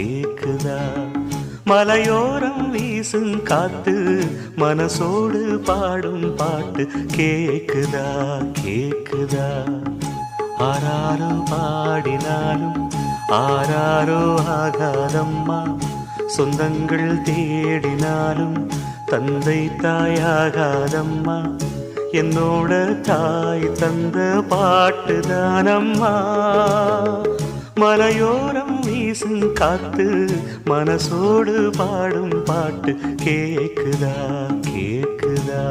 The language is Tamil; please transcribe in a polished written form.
கேக்குதா மலையோரம் வீசும் காத்து மனசோடு பாடும் பாட்டு கேக்குதா கேக்குதா ஆராரோ பாடினாலும் ஆராரோ ஆகாதம்மா சொந்தங்கள் தேடினாலும் தந்தை தாயாகாதம்மா என்னோட தாய் தந்த பாட்டுதானம்மா மலையோரம் வீசும் காத்து மனசோடு பாடும் பாட்டு கேக்குதா கேக்குதா